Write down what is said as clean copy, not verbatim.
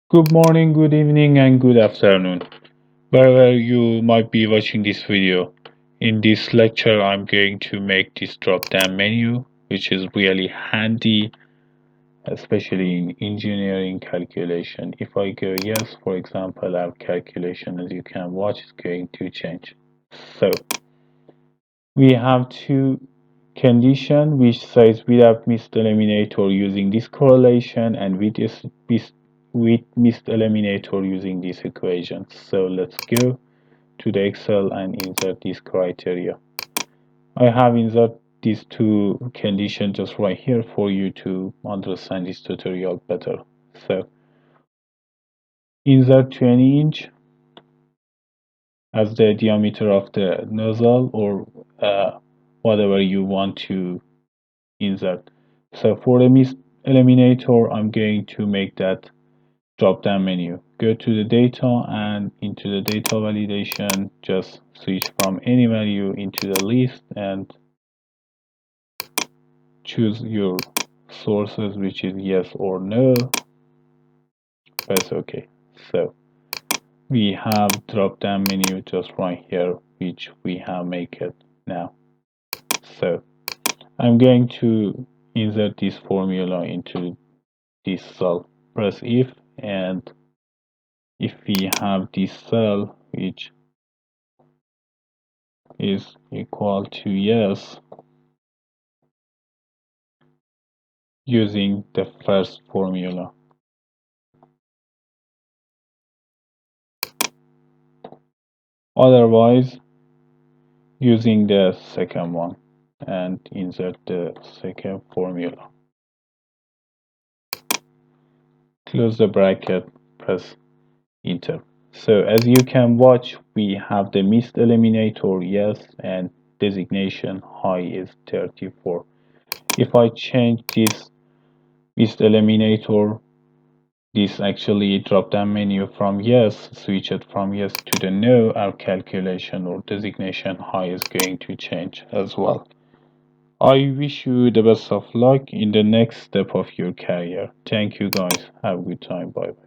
Good morning, good evening, and good afternoon, wherever you might be watching this video. In this lecture, I'm going to make this drop-down menu, which is really handy, especially in engineering calculation. If I go yes, for example, our calculation, as you can watch, is going to change. So we have two conditions which says without missed eliminator using this correlation and with missed eliminator using this equation. So let's go to the Excel and insert this criteria. I have inserted these two conditions just right here for you to understand this tutorial better. So insert 20 inch as the diameter of the nozzle or whatever you want to insert. So for the mist eliminator, I'm going to make that drop down menu. Go to the data and into the data validation, just switch from any value into the list and choose your sources, which is yes or no. Press OK. So we have drop down menu just right here, which we have make it now. So I'm going to insert this formula into this cell. Press if, and if we have this cell which is equal to yes, using the first formula. Otherwise, using the second one and insert the second formula. Close the bracket, press enter. So as you can watch, we have the missed eliminator yes and designation high is 34. If I change this missed eliminator, this actually drop down menu from yes, switch it from yes to the no, our calculation or designation high is going to change as well. I wish you the best of luck in the next step of your career. Thank you guys. Have a good time. Bye bye.